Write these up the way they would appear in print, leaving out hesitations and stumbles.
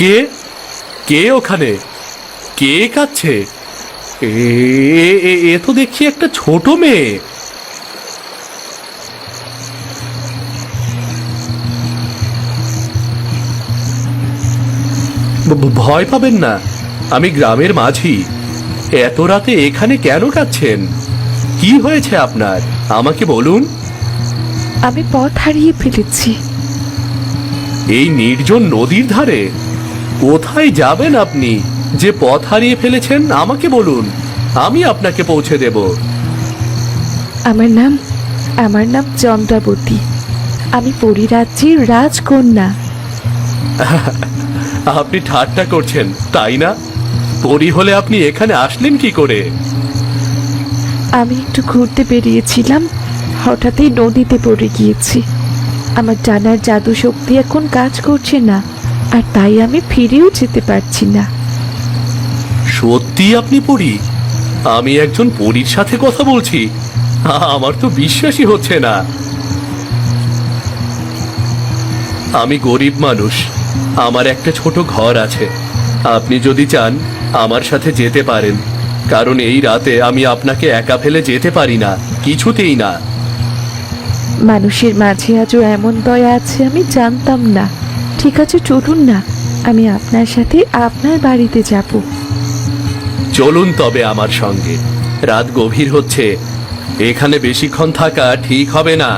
কে কে ওখানে? কে কাচ্ছে? এ এ এ তো দেখছি একটা ছোট মেয়ে। ভয় পাবেন না, আমি গ্রামের মাঝি। এত রাতে এখানে কেন কাচ্ছেন? কি হয়েছে আপনার, আমাকে বলুন। আমি পথ হারিয়ে ফেলেছি। এই নির্জন নদীর ধারে কোথায় যাবেন আপনি যে পথ হারিয়ে ফেলেছেন? আমাকে বলুন, আমি আপনাকে পৌঁছে দেব। আমার নাম চন্দ্রাবতী। আমি পরিরাজ্যের রাজকন্যা। আপনি ঠাট্টা করছেন তাই না? পরী হলে আপনি এখানে আসলেন কি করে? আমি একটু ঘুরতে বেরিয়েছিলাম, হঠাৎই নদীতে পড়ে গিয়েছি। আমার ডানার জাদু শক্তি এখন কাজ করছে না, আর তাই আমি ফিরেও যেতে পারছি না। সত্যি আপনি পরী? আমি একজন পরীর সাথে কথা বলছি, আমার তো বিশ্বাসই হচ্ছে না। আমি গরিব মানুষ, আমার একটা ছোট ঘর আছে। আপনি যদি চান আমার সাথে যেতে পারেন, কারণ এই রাতে আমি আপনাকে একা ফেলে যেতে পারি না, কিছুতেই না। মানুষের মাঝে আজও এমন দয়া আছে আমি জানতাম না। ঠিক আছে, চলুন না, আমি আপনার সাথে আপনার বাড়িতে যাব। চলুন তবে আমার সঙ্গে। রাত গভীর হচ্ছে, এখানে বেশিক্ষণ থাকা ঠিক হবে না।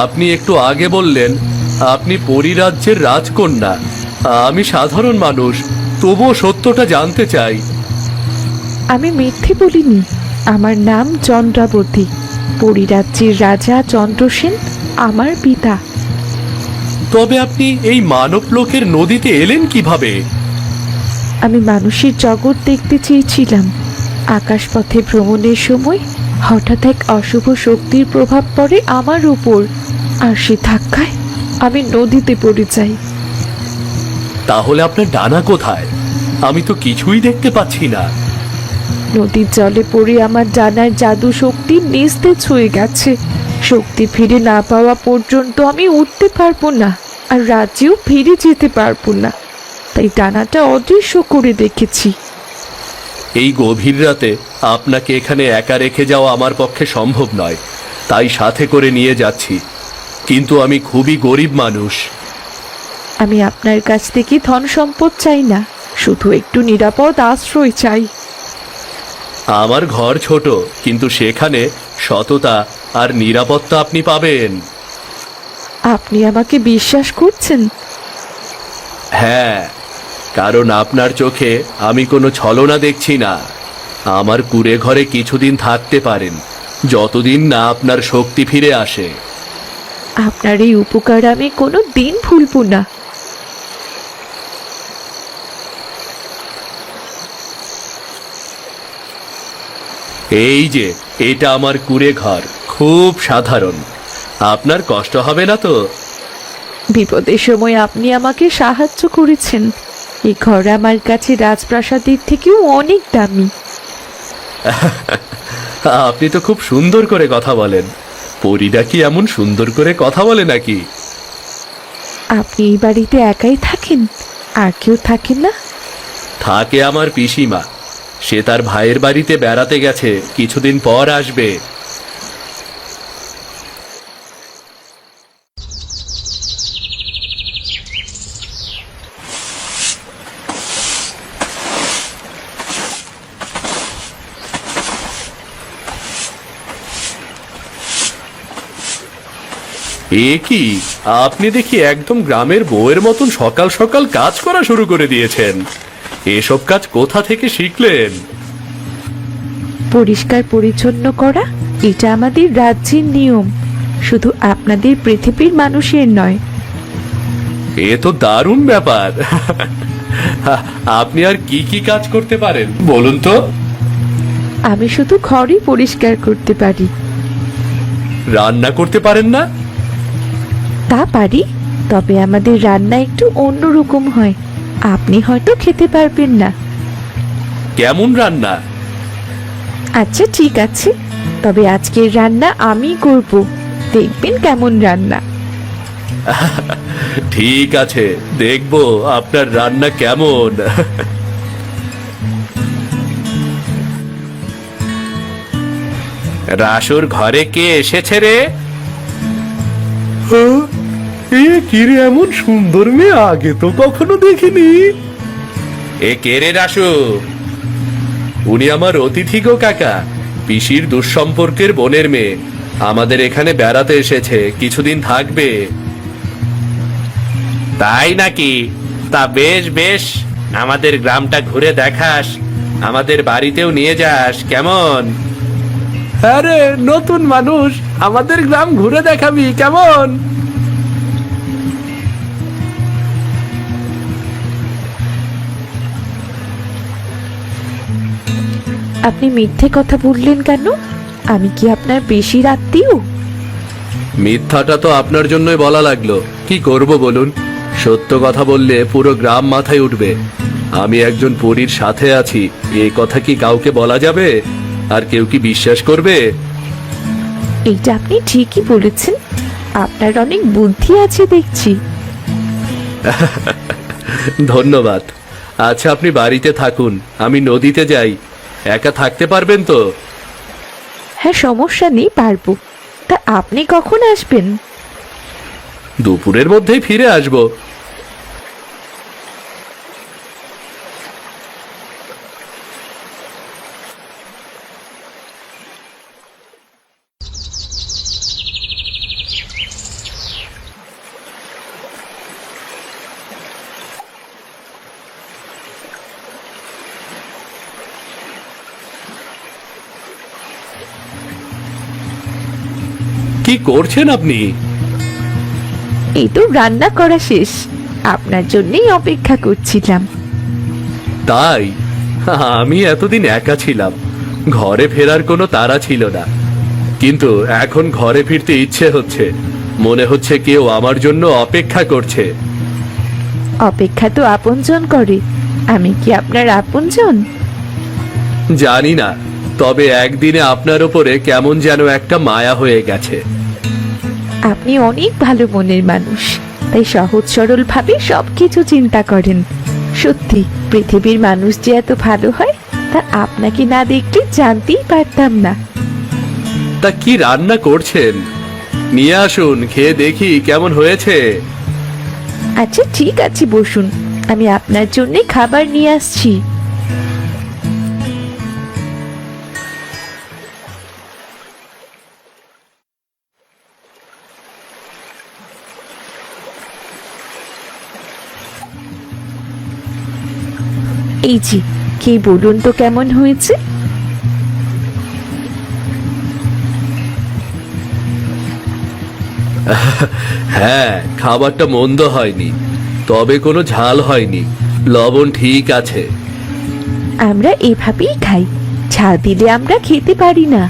আপনি একটু আগে বললেন আপনি পরিরাজ্যের রাজকন্যা। আমি সাধারণ মানুষ, তবুও সত্যটা জানতে চাই। আমি মিথ্যে বলিনি। আমার নাম চন্দ্রাবতী। পরিরাজ্যের রাজা চন্দ্রসেন আমার পিতা। তবে আপনি এই মানব লোকের নদীতে এলেন কিভাবে? আমি মানুষের জগৎ দেখতে চেয়েছিলাম। আকাশপথে ভ্রমণের সময় হঠাৎ এক অশুভ শক্তির প্রভাব পড়ে আমার উপর, আর সে ধাক্কায় আমি নদীতে পড়ে যাই। তাহলে আপনার ডানা কোথায়? আমি তো কিছুই দেখতে পাচ্ছি না। নদীর জলে পড়ে আমার ডানার জাদু শক্তি নিস্তেজ হয়ে গেছে। শক্তি ফিরে না পাওয়া পর্যন্ত আমি উঠতে পারবো না, আর রাজ্যেও ফিরে যেতে পারবো না। তাই ডানাটা অদৃশ্য করে দেখেছি। এই গভীর রাতে আপনাকে এখানে একা রেখে যাওয়া আমার পক্ষে সম্ভব নয়, তাই সাথে করে নিয়ে যাচ্ছি। কিন্তু আমি খুবই গরিব মানুষ। আমি আপনার কাছ থেকে ধন সম্পদ চাই না, শুধু একটু নিরাপদ আশ্রয় চাই। আমার ঘর ছোট, কিন্তু সেখানে সততা আর নিরাপত্তা আপনি পাবেন। আপনি আমাকে বিশ্বাস করছেন? হ্যাঁ, কারণ আপনার চোখে আমি কোনো ছলনা দেখছি না। আমার কুঁড়ে ঘরে কিছুদিন থাকতে পারেন, যতদিন না আপনার শক্তি ফিরে আসে। আপনার এই উপকার আমি কোনো দিন ভুলব না। এই যে, এটা আমার কুঁড়ে ঘর, খুব সাধারণ। আপনার কষ্ট হবে না তো? বিপদের সময় আপনি আমাকে সাহায্য করেছেন। এই ঘর আমার কাছে রাজপ্রাসাদের থেকেও অনেক দামি। আপনি তো খুব সুন্দর করে কথা বলেন। পরীরা কি এমন সুন্দর করে কথা বলে নাকি? আপনি এই বাড়িতে একাই থাকেন? আর কেউ থাকেন না? থাকে আমার পিসিমা, সে তার ভাইয়ের বাড়িতে বেড়াতে গেছে, কিছুদিন পর আসবে। এ কি, আপনি দেখি একদম গ্রামের বউয়ের মতন সকাল সকাল কাজ করা শুরু করে দিয়েছেন। এসব কাজ কোথা থেকে শিখলেন? পরিষ্কার পরিচ্ছন্ন করা এটা আমাদের রাজ্যের নিয়ম, শুধু আপনাদের পৃথিবীর মানুষের নয়। এ তো দারুণ ব্যাপার। আপনি আর কি কি কাজ করতে পারেন বলুন তো? আমি শুধু ঘরই পরিষ্কার করতে পারি। রান্না করতে পারেন না? তা পারি, তবে আমাদের রান্না একটু অন্যরকম হয়। আপনি হয়তো খেতে পারবেন না। কেমন রান্না? আচ্ছা ঠিক আছে, তবে আজকের রান্না আমি করব, দেখবেন কেমন রান্না। ঠিক আছে, দেখবো আপনার রান্না কেমন। রাসুর ঘরে কে এসেছে রে? এ কি রে, এমন সুন্দর মেয়ে আগে তো কখনো দেখিনি। এ কে রে রাসু? উনি আমার অতিথি গো কাকা, পিসির দুঃসম্পর্কের বোনের মেয়ে। আমাদের এখানে বেড়াতে এসেছে, কিছুদিন থাকবে। তাই নাকি? তা বেশ বেশ, আমাদের গ্রামটা ঘুরে দেখাস, আমাদের বাড়িতেও নিয়ে যাস কেমন? আরে নতুন মানুষ, আমাদের গ্রাম ঘুরে দেখাবি কেমন? আপনি মিথ্যে কথা বললেন কেন? আমি কি আপনার বেশি আত্মীয়? মিথ্যাটা তো আপনার জন্যই বলা লাগলো, কি করব বলুন? সত্য কথা বললে পুরো গ্রাম মাথায় উঠবে। আমি একজন পরীর সাথে আছি, এই কথা কি কাউকে বলা যাবে? আর কেউ কি বিশ্বাস করবে? এইটা আপনি ঠিকই বলেছেন, আপনার অনেক বুদ্ধি আছে দেখছি। ধন্যবাদ। আচ্ছা আপনি বাড়িতে থাকুন, আমি নদীতে যাই। একা থাকতে পারবেন তো? হ্যাঁ সমস্যা নেই, পারবো। তা আপনি কখন আসবেন? দুপুরের মধ্যেই ফিরে আসবো। কি করছেন আপনি? এই তো রান্না করা শেষ, আপনার জন্যই অপেক্ষা করছিলাম। তাই? আমি এতদিন একা ছিলাম, ঘরে ফেরার কোনো তাড়া ছিল না। কিন্তু এখন ঘরে ফিরতে ইচ্ছে হচ্ছে, মনে হচ্ছে কেউ আমার জন্য অপেক্ষা করছে। অপেক্ষা তো আপনজন করে, আমি কি আপনার আপনজন? জানি না, তবে একদিনে আপনার উপরে কেমন যেন একটা মায়া হয়ে গেছে। আপনি অনেক ভালো মনের মানুষ, তাই সহজ সরল ভাবে সবকিছু চিন্তা করেন। সত্যি পৃথিবীর মানুষ যে এত ভালো হয় তা আপনাকে না দেখলে জানতেই পারতাম না। তা কি রান্না করছেন? নিয়ে আসুন, খেয়ে দেখি কেমন হয়েছে। আচ্ছা ঠিক আছে, বসুন, আমি আপনার জন্য খাবার নিয়ে আসছি। এই যে, কে বলুন তো কেমন হয়েছে? হ্যাঁ, খাবারটা মন্দ হয়নি, তবে কোনো ঝাল হয়নি, লবণ ঠিক আছে। আমরা এভাবেই খাই, ঝাল দিলে আমরা খেতে পারি না।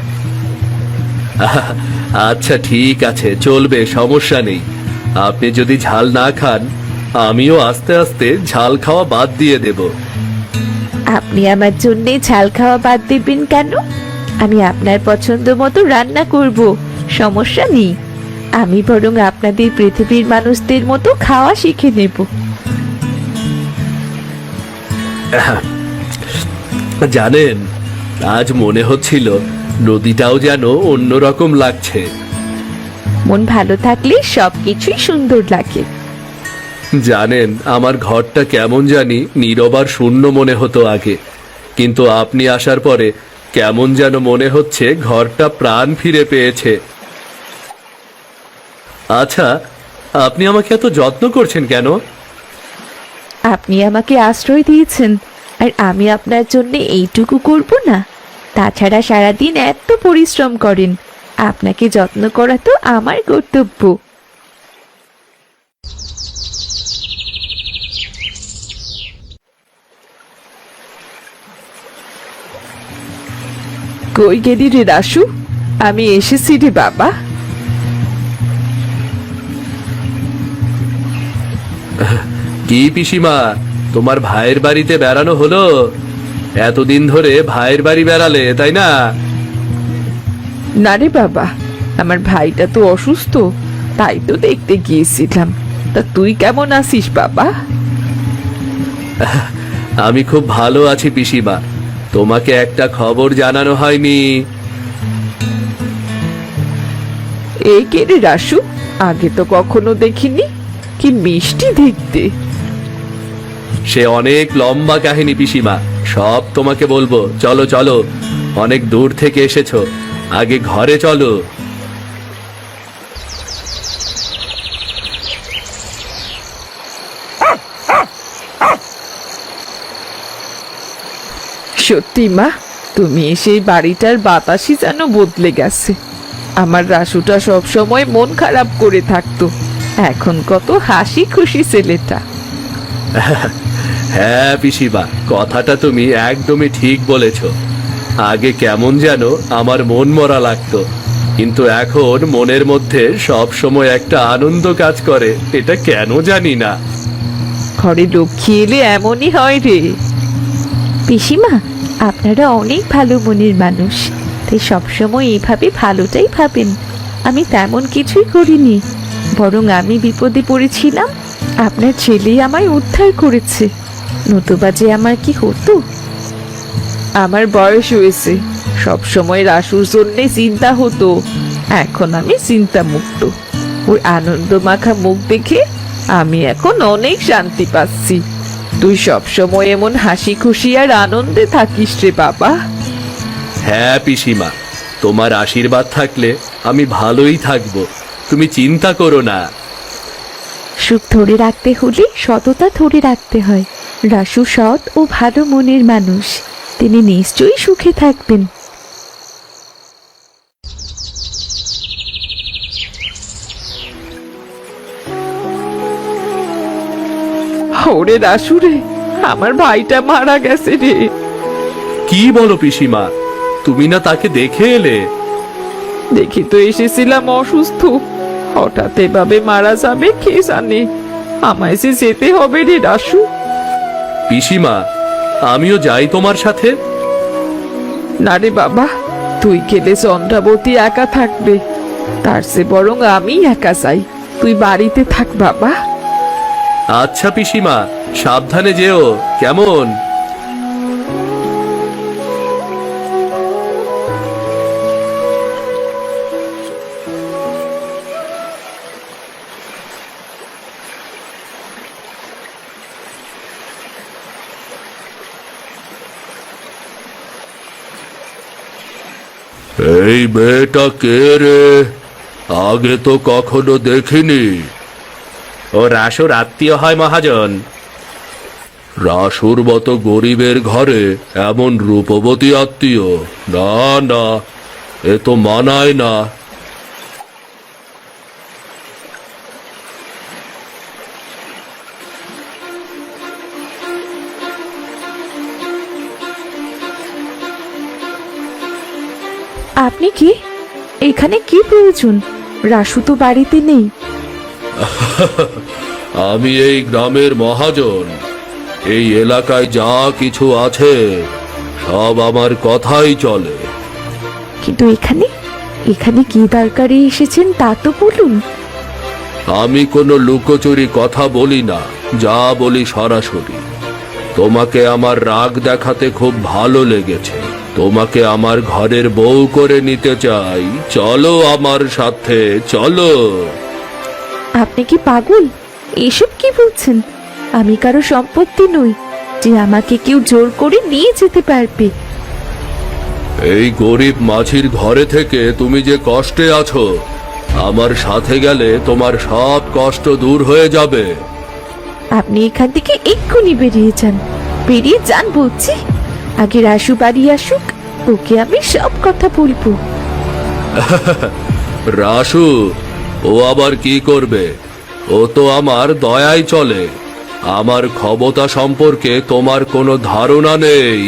আচ্ছা ঠিক আছে, চলবে, সমস্যা নেই। আপনি যদি ঝাল না খান, আমিও আস্তে আস্তে ঝাল খাওয়া বাদ দিয়ে দেব। আপনি আমার জন্য ঝাল খাওয়া বাদ দেবেন কেন? আমি আপনার পছন্দ মতো রান্না করব, সমস্যা নেই। আমি বরং আপনাদের পৃথিবীর মানুষদের মতো খাওয়া শিখে নেব। জানেন, আজ মনে হচ্ছিল নদীটাও যেন অন্যরকম লাগছে। মন ভালো থাকলে সবকিছুই সুন্দর লাগে। জানেন, আমার ঘরটা কেমন জানি নীরব আর শূন্য মনে হতো আগে, কিন্তু আপনি আসার পরে কেমন যেন মনে হচ্ছে ঘরটা প্রাণ ফিরে পেয়েছে। আচ্ছা, আপনি আমাকে এত যত্ন করছেন কেন? আপনি আমাকে আশ্রয় দিয়েছেন, আর আমি আপনার জন্য এইটুকু করব না? তাছাড়া সারাদিন এত পরিশ্রম করেন, আপনাকে যত্ন করা তো আমার কর্তব্য। কই গেলি রে রাসু? আমি এসেছি রে বাবা। কি পিসিমা, তোমার ভাইয়ের বাড়িতে বেড়ানো হলো? এতদিন ধরে ভাইয়ের বাড়ি বেড়ালে তাই না? না রে বাবা, আমার ভাইটা তো অসুস্থ, তাই তো দেখতে গিয়েছিলাম। তা তুই কেমন আছিস বাবা? আমি খুব ভালো আছি পিসিমা। তোমাকে একটা খবর জানানো হয়নি। এই কে রে রাসু? আগে তো কখনো দেখিনি, কি মিষ্টি দেখতে। সে অনেক লম্বা কাহিনী পিসিমা, সব তোমাকে বলবো। চলো চলো, অনেক দূর থেকে এসেছো, আগে ঘরে চলো। সত্যি মা, তুমি এসে এই বাড়িটার বাতাসই যেন বদলে গেছে। আমার রাসুটা সব সময় মন খারাপ করে থাকতো, এখন কত হাসি খুশি ছেলেটা। হ্যাঁ পিসিমা, কথাটা তুমি একদমই ঠিক বলেছ। আগে কেমন যেন আমার মন মরা লাগতো, কিন্তু এখন মনের মধ্যে সব সময় একটা আনন্দ কাজ করে, এটা কেন জানি না। ঘরে লক্ষ্মী এলে এমনই হয় রে। পিসিমা, আপনারা অনেক ভালো মনের মানুষ, তাই সবসময় এইভাবে ভালোটাই ভাবেন। আমি তেমন কিছুই করিনি, বরং আমি বিপদে পড়েছিলাম, আপনার ছেলে আমায় উদ্ধার করেছে, নতুবা যে আমার কি হতো। আমার বয়স হয়েছে, সব সময় রাসুর জন্য চিন্তা হতো, এখন আমি চিন্তা মুক্ত। ওর আনন্দ মাখা মুখ দেখে আমি এখন অনেক শান্তি পাচ্ছি। তুই সব সময় এমন হাসি খুশি আর আনন্দে থাকিস রে বাবা। হ্যাঁ পিসিমা, তোমার আশীর্বাদ থাকলে আমি ভালোই থাকবো, তুমি চিন্তা করো না। সুখ ধরে রাখতে হলে সততা ধরে রাখতে হয়। রাসু সৎ ও ভালো মনের মানুষ, তিনি নিশ্চয়ই সুখে থাকবেন। ওরে রাসু রে, আমার ভাইটা মারা গেছে রে। কি বলো পিসিমা, তুমি না তাকে দেখে এলে? দেখি তো এসেছিলাম অসুস্থ, হঠাৎ এভাবে মারা যাবে কে জানে। আমায় যে যেতে হবে রে রাসু। পিসিমা, আমিও যাই তোমার সাথে। না রে বাবা, তুই গেলে চন্দ্রাবতী একা থাকবে, তার চেয়ে বরং আমি একা যাই। তুই বাড়িতে থাক বাবা। আচ্ছা পিসিমা, সাবধানে যেও কেমন? এই মেয়েটা কে রে? আগে তো কখনো দেখিনি। ও রাসুর আত্মীয় হয় মহাজন। রাসুর মতো গরিবের ঘরে এমন রূপবতী আত্মীয়? না না, এ তো মানায় না। আপনি কি? এখানে কি প্রয়োজন? রাসু তো বাড়িতে নেই। আমি এই গ্রামের মহাজন, এই এলাকায় যা কিছু আছে সব আমার কথাই চলে। কিন্তু এখানে এখানে কি দরকারে এসেছেন তা তো বলুন। আমি কোনো লুকোচুরি কথা বলি না, যা বলি সরাসরি। তোমাকে আমার রাগ দেখাতে খুব ভালো লেগেছে, তোমাকে আমার ঘরের বউ করে নিতে চাই, চলো আমার সাথে চলো। আপনি কি পাগল? এসব কি বলছেন? আমি কারো সম্পত্তি নই যে আমাকে কেউ জোর করে নিয়ে যেতে পারবে। এই গরিব মাঝির ঘরে থেকে তুমি যে কষ্টে আছো, আমার সাথে গেলে তোমার সব কষ্ট দূর হয়ে যাবে। আপনি এখান থেকে এক্ষুনি বেরিয়ে যান, বেরিয়ে যান বলছি। আগে রাসু বাড়ি আসুক, ওকে আমি সব কথা বলবো। রাসু? ও আবার কি করবে? ও তো আমার দয়ায় চলে, আমার ক্ষমতা সম্পর্কে তোমার কোনো ধারণা নেই।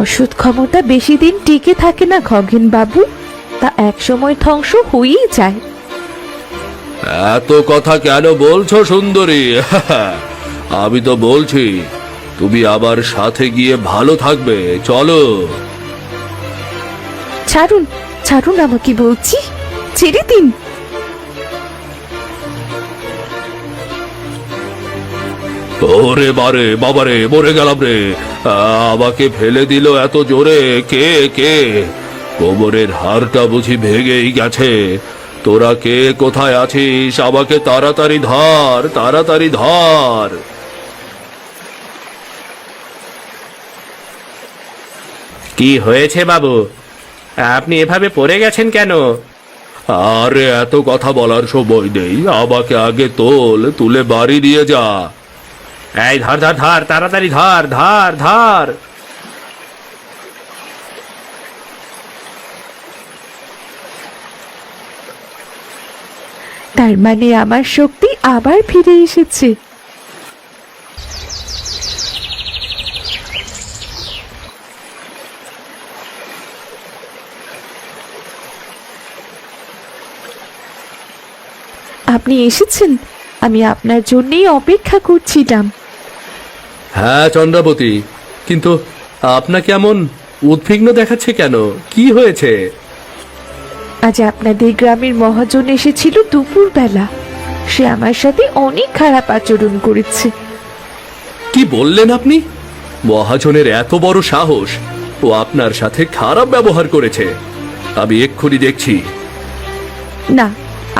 অসৎ ক্ষমতা বেশি দিন টিকে থাকে না খগেন বাবু, তা এক সময় ধ্বংস হয়েই যায়। এত কথা কেন বলছো সুন্দরী? আমি তো বলছি তুমি আবার সাথে গিয়ে ভালো থাকবে। চলো। ছাড়ুন, ছাড়ুন আমাকে বলছি, ছেড়ে দিন। ওরে বারে বাবারে, মরে গেলাম রে। আমাকে ফেলে দিল এত জোরে, কে কে? কোমরের হাড়টা বুঝি ভেঙেই গেছে। তোরা কে কোথায় আছিস? আমাকে তাড়াতাড়ি ধর, তাড়াতাড়ি ধর। কি হয়েছে বাবু? আপনি এভাবে পড়ে গেছেন কেন? আরে এত কথা বলার সময় নেই, আমাকে আগে তোল, তুলে বাড়ি দিয়ে যা। এই ধর ধর ধর, তাড়াতাড়ি ধর ধর ধর। তার মানে আমার শক্তি আবার ফিরে এসেছে। আপনি এসেছেন, আমি আপনার জন্যই অপেক্ষা করছিলাম। হ্যাঁ চন্দ্রাবতী, কিন্তু আপনাকে এমন উদ্বিগ্ন দেখাচ্ছে কেন? কি হয়েছে? আজ আপনাদের গ্রামের মহাজন এসেছিল দুপুরবেলা। সে আমার সাথে অনেক খারাপ আচরণ করেছে। কি বললেন আপনি? মহাজনের এত বড় সাহস! ও আপনার সাথে খারাপ ব্যবহার করেছে। আমি এক্ষুনি দেখছি। না,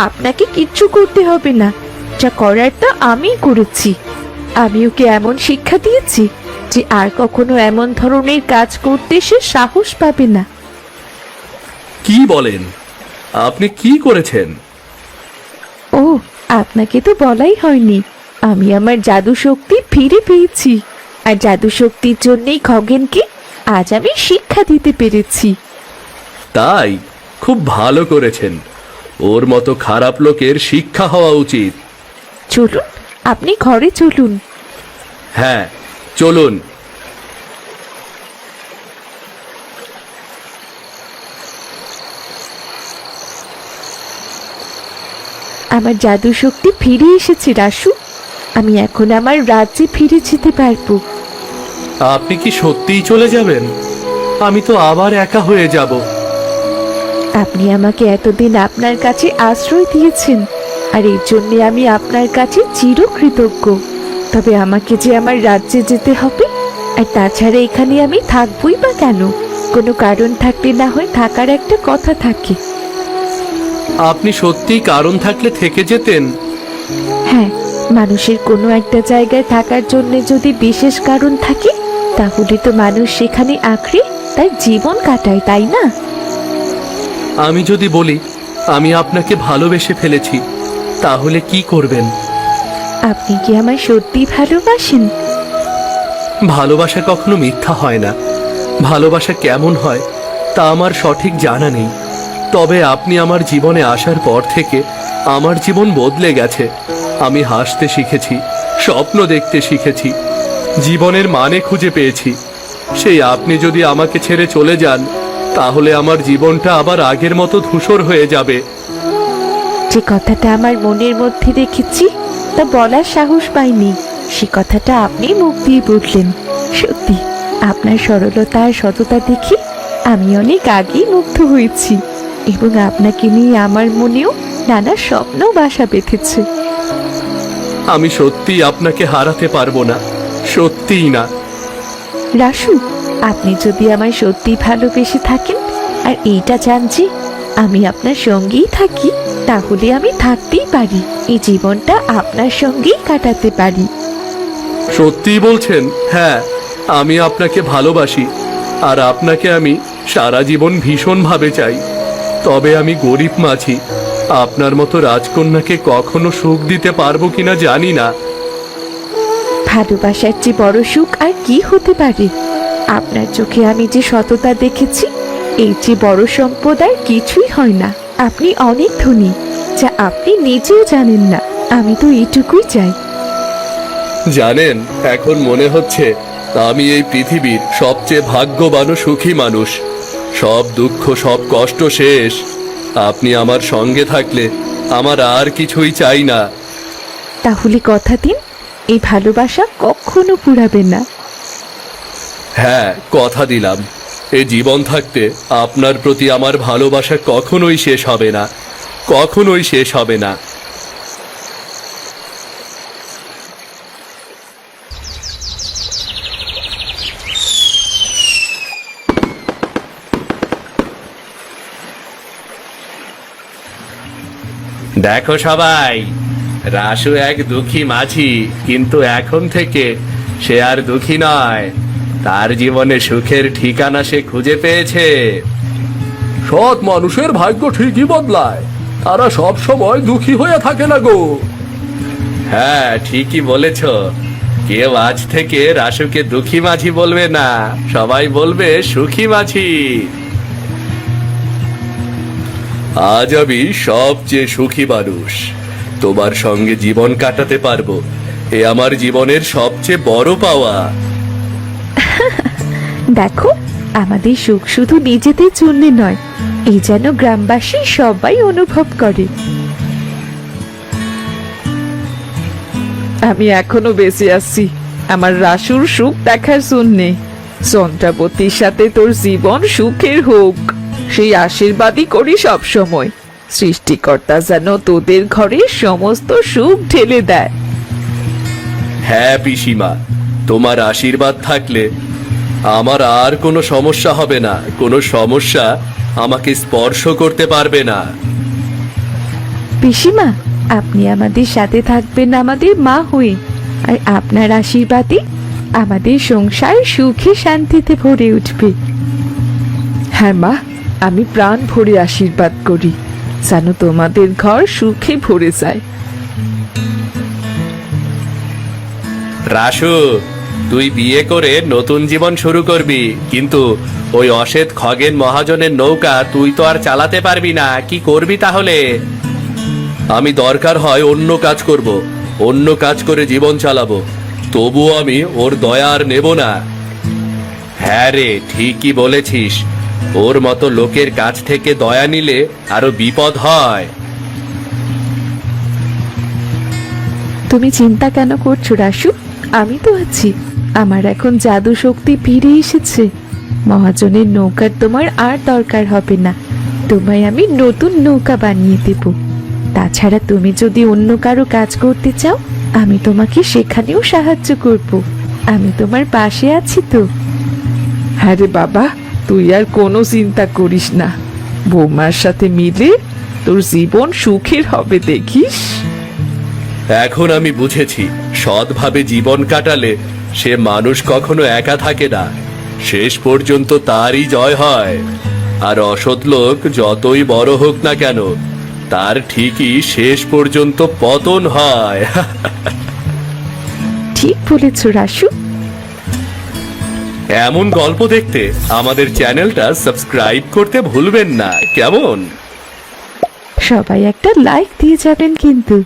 আপনাকে কিচ্ছু করতে হবে না, যা করার তা আমি করেছি। আমি ওকে এমন শিক্ষা দিয়েছি যে আর কখনো এমন ধরনের কাজ করতে সে সাহস পাবে না। কি বলেন? আপনি কি করেছেন? ও, আপনাকে তো বলাই হয়নি, আমি আমার জাদু শক্তি ফিরে পেয়েছি। আর জাদু শক্তির জন্যই খগেনকে আজ আমি শিক্ষা দিতে পেরেছি। তাই? খুব ভালো করেছেন। ওর মতো খারাপ লোকের শিক্ষা হওয়া উচিত। চলুন, আপনি ঘরে চলুন। হ্যাঁ, চলুন। আমার জাদু শক্তি ফিরে এসেছে রাসু। আমি এখন আমার রাজ্যে ফিরে যেতে পারবো। আপনি কি সত্যিই চলে যাবেন? আমি তো আবার একা হয়ে যাব। আপনি আমাকে এতদিন আপনার কাছে আশ্রয় দিয়েছেন, আর এর জন্য আমি আপনার কাছে চিরকৃতজ্ঞ। তবে আমাকে যে আমার রাজ্যে যেতে হবে, আর তাছাড়া এখানে আমি থাকবই বা কেন? কোনো কারণ থাকলে না হয় থাকার একটা কথা থাকে। আপনি সত্যিই কারণ থাকলে থেকে যেতেন। হ্যাঁ, মানুষের কোনো একটা জায়গায় থাকার জন্য যদি বিশেষ কারণ থাকে, তাহলে তো মানুষ সেখানে আঁকড়ে তার জীবন কাটায়, তাই না? আমি যদি বলি আমি আপনাকে ভালোবেসে ফেলেছি, তাহলে কি করবেন? আপনি কি আমায় সত্যি ভালোবাসেন? ভালোবাসা কখনো মিথ্যা হয় না। ভালোবাসা কেমন হয় তা আমার সঠিক জানা নেই। তবে আপনি আমার জীবনে আসার পর থেকে আমার জীবন বদলে গেছে। আমি হাসতে শিখেছি, স্বপ্ন দেখতে শিখেছি, জীবনের মানে খুঁজে পেয়েছি। সেই আপনি যদি আমাকে ছেড়ে চলে যান, তাহলে আমার জীবনটা আবার আগের মতো ধূসর হয়ে যাবে। যে কথাটা আমার মনের মধ্যে রেখেছি তা বলার সাহস পাইনি, সে কথাটা আপনি মুখ দিয়ে বললেন। সত্যি, আপনার সরলতা আর সততা দেখে আমি অনেক আগেই মুগ্ধ হয়েছি, এবং আপনাকে নিয়ে আমার মনেও নানা স্বপ্ন বাসা বেঁধেছে। আমি সত্যিই আপনাকে হারাতে পারবো না, সত্যিই না। রাসু, আপনি যদি আমায় সত্যি ভালোবেসে থাকেন আর এইটা চান যে আমি আপনার সঙ্গেই থাকি, তাহলে আমি থাকতেই পারি, এই জীবনটা আপনার সঙ্গেই কাটাতে পারি। সত্যিই বলছেন? হ্যাঁ, আমি আপনাকে ভালোবাসি, আর আপনাকে আমি সারা জীবন ভীষণভাবে চাই। তবে আমি গরিব মাঝি, আপনার মতো রাজকন্যাকে কখনো সুখ দিতে পারবো কিনা জানি না। ভালোবাসার চেয়ে বড় সুখ আর কি হতে পারে? আপনার চোখে আমি যে সততা দেখেছি, এই চেয়ে বড় সম্পদ আর কিছুই হয় না। আপনি অনেক ধনী, যা আপনি নিজেও জানেন না। আমি তো এইটুকুই চাই। জানেন, এখন মনে হচ্ছে আমি এই পৃথিবীর সবচেয়ে ভাগ্যবান ও সুখী মানুষ। সব দুঃখ, সব কষ্ট শেষ। আপনি আমার সঙ্গে থাকলে আমার আর কিছুই চাই না। তাহলে কথা দিন, এই ভালোবাসা কখনো পুরাবে না। হ্যাঁ, কথা দিলাম এ জীবন থাকতে আপনার প্রতি আমার ভালোবাসা কখনোই শেষ হবে না, কখনোই শেষ হবে না। দেখো সবাই, রাসু এক দুঃখী মাঝি, কিন্তু এখন থেকে সে আর দুঃখী নয়। তার জীবনে সুখের ঠিকানা সে খুঁজে পেয়েছে। সৎ মানুষের ভাগ্য ঠিকই বদলায়, তারা সব সময় দুঃখী হয়ে থাকে না গো। হ্যাঁ, ঠিকই বলেছ। কেউ আজ থেকে রাসুকে দুঃখী মাঝি বলবে না, সবাই বলবে সুখী মাঝি। আজ আমি সবচেয়ে সুখী মানুষ। তোমার সঙ্গে জীবন কাটাতে পারবো, এ আমার জীবনের সবচেয়ে বড় পাওয়া। দেখো, আমাদের সুখ শুধু নিজেদের জন্য নয়, এই যেন গ্রামবাসী সবাই অনুভব করে। আমি এখনো বেঁচে আছি আমার রাসুর সুখ দেখার জন্যে। চন্দ্রাবতীর সাথে তোর জীবন সুখের হোক, সেই আশীর্বাদই করি সব সময়। সৃষ্টিকর্তা যেন তোদের ঘরে সমস্ত সুখ ঢেলে দেয়। হ্যাঁ পিসিমা, তোমার আশীর্বাদ থাকলে আমার আর কোনো সমস্যা হবে না, কোনো সমস্যা আমাকে স্পর্শ করতে পারবে না। পিসিমা, আপনি আমাদের সাথে থাকবেন আমাদের মা হয়ে, আর আপনার আশীর্বাদে আমাদের সংসার সুখে শান্তিতে ভরে উঠবে। হ্যাঁ মা, আমি প্রাণ ভরে আশীর্বাদ করি যেন তোমাদের ঘর সুখে ভরে যায়। রাসু, তুই বিয়ে করে নতুন জীবন শুরু করবি, কিন্তু ওই অসেত খগেন মহাজনের নৌকা তুই তো আর চালাতে পারবি না। কি করবি তাহলে? আমি দরকার হয় অন্য কাজ করব, অন্য কাজ করে জীবন চালাবো, তবুও আমি ওর দয়া আর নেব না। হ্যাঁ রে, ঠিকই বলেছিস। ওর মতো লোকের কাছ থেকে দয়া নিলে আরো বিপদ হয়। তুমি চিন্তা কেন করছো রাসু? আমি তো আছি। আমার এখন জাদু শক্তি ফিরে এসেছে। মহাজনের নৌকার তোমার আর দরকার হবে না। তোমায় আমি নতুন নৌকা বানিয়ে দেব। তাছাড়া তুমি যদি অন্য কারো কাজ করতে চাও, আমি তোমাকে সেখানেও সাহায্য করব। আমি তোমার পাশে আছি তো। হ্যাঁ রে বাবা, তুই আর কোনো চিন্তা করিস না। বৌমার সাথে মিলে তোর জীবন সুখের হবে, দেখিস। এখন আমি বুঝেছি, সৎভাবে জীবন কাটালে সে মানুষ কখনো একা থাকে না, শেষ পর্যন্ত তারই জয় হয়। আর অসৎ লোক যতই বড় হোক না কেন, তার ঠিকই শেষ পর্যন্ত পতন হয়। ঠিক বলেছ রাসু। এমন গল্প দেখতে আমাদের চ্যানেলটা সাবস্ক্রাইব করতে ভুলবেন না, কেমন? সবাই একটা লাইক দিয়ে যাবেন কিন্তু।